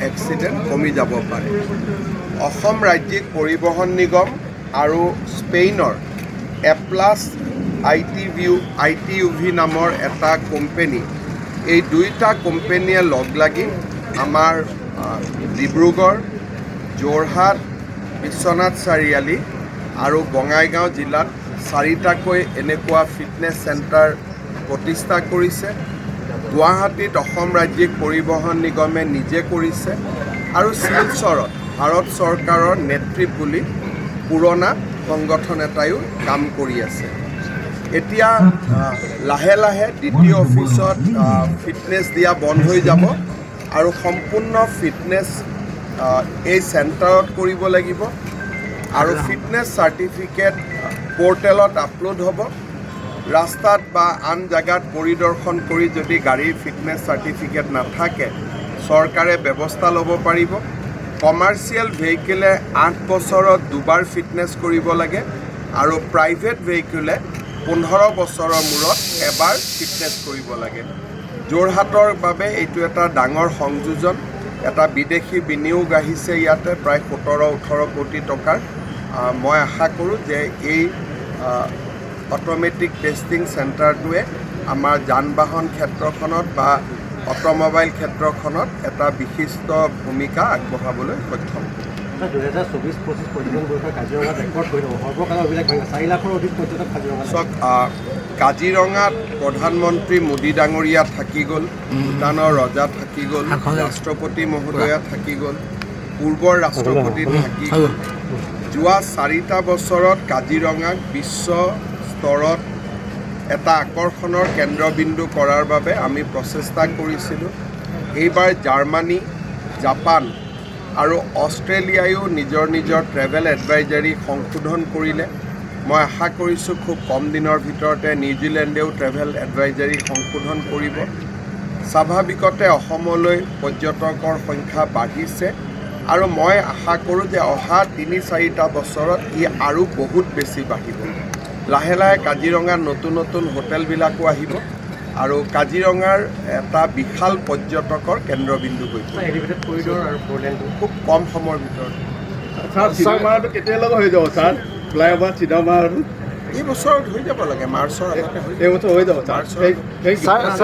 accident কমি যাব পাৰে অসম ৰাজ্যিক পৰিবহণ নিগম আৰু স্পেইনৰ এপ্লাছ ITUV নামৰ এটা কোম্পানী এই দুইটা কোম্পানীয়ে লগ লাগি আমাৰ ডিব্ৰুগড় যোৰহাট বিশ্বনাথ চাৰিআলি আৰু বঙাইগাঁও জিলাত 4টাকৈ এনেকুৱা ফিটনেছ চেণ্টাৰ প্ৰতিষ্ঠা কৰিছে গুৱাহাটীত অসম ৰাজ্যিক পৰিবহণ নিগমে নিজে কৰিছে আৰু শিলচৰত ভাৰত চৰকাৰৰ নেতৃত্ব বুলি পুৰণা সংগঠন এটাইও কাম কৰি আছে এতিয়া লাহে লাহে দ্বিতীয় অফিচত ফিটনেছ দিয়া বন্ধ হৈ যাব আৰু সম্পূৰ্ণ ফিটনেছ এই চেণ্টাৰত কৰিব লাগিব আৰু ফিটনেছ চাৰ্টিফিকেট পোৰ্টেলত আপলোড হ'ব ৰাস্তাত বা আন জায়গাত পৰিদৰ্শন কৰি যদি গাড়ীৰ ফিটনেছ চাৰ্টিফিকেট নাথাকে চৰকাৰে ব্যৱস্থা ল'ব পাৰিব কমাৰ্চিয়েল ভেহিকলে 8 বছৰত দুবাৰ ফিটনেছ কৰিব লাগে আৰু প্ৰাইভেট ভেহিকলে 15 বছৰৰ মূৰত এবাৰ ফিটনেছ কৰিব লাগে যোৰহাটৰ বাবে এইটো এটা ডাঙৰ সংযোজন এটা বিদেশী বিনিয়োগ আহিছে ইয়াতে প্ৰায় 17-18 কোটি টকাৰ মই আশা কৰোঁ যে এই অটোমেটিক টেষ্টিং চেণ্টাৰটোৱে আমাৰ যান বাহন ক্ষেত্ৰখনত বা অটোমোবাইল ক্ষেত্ৰখনত এটা বিশিষ্ট ভূমিকা আগবঢ়াবলৈ সক্ষম হ'ব 2024-25 পৰ্যটন বৰ্ষৰ কাজিৰঙাত ৰেকৰ্ড কৰি দিব সৰ্বকালৰ অভিলেখ ভাঙিছে 4 লাখৰ অধিক পৰ্যটক কাজিৰঙাত প্ৰধানমন্ত্ৰী মোদী ডাঙৰীয়া থাকি গ'ল ভূটানৰ ৰজা থাকি গ'ল ৰাষ্ট্ৰপতি মহোদয়া থাকি গ'ল পূৰ্বৰ ৰাষ্ট্ৰপতি থাকি গ'ল যোৱা 4টা বছৰত কাজিৰঙাক বিশ্ব স্তৰত এটা আকৰ্ষণৰ কেন্দ্ৰবিন্দু কৰাৰ বাবে আমি প্ৰচেষ্টা কৰিছিলোঁ এইবাৰ জাৰ্মানী জাপান আৰু অষ্ট্ৰেলিয়ায়ো নিজৰ ট্ৰেভেল এডভাইজাৰী সংশোধন কৰিলে মই আশা কৰিছোঁ খুব কম দিনৰ ভিতৰতে নিউজিলেণ্ডেও ট্ৰেভেল এডভাইজাৰী সংশোধন কৰিব স্বাভাৱিকতে অসমলৈ পৰ্যটকৰ সংখ্যা বাঢ়িছে আৰু মই আশা কৰোঁ যে অহা 3-4টা বছৰত ই আৰু বহুত বেছি বাঢ়িব লাহে লাহে কাজিৰঙাত নতুন হোটেলবিলাকো আহিব আৰু কাজিৰঙাৰ এটা বিশাল পৰ্যটকৰ কেন্দ্ৰবিন্দু হৈ খুব কম সময়ৰ ভিতৰত এই বছৰত হৈ যাব লাগে মাৰ্চৰ আগতে হৈ যাব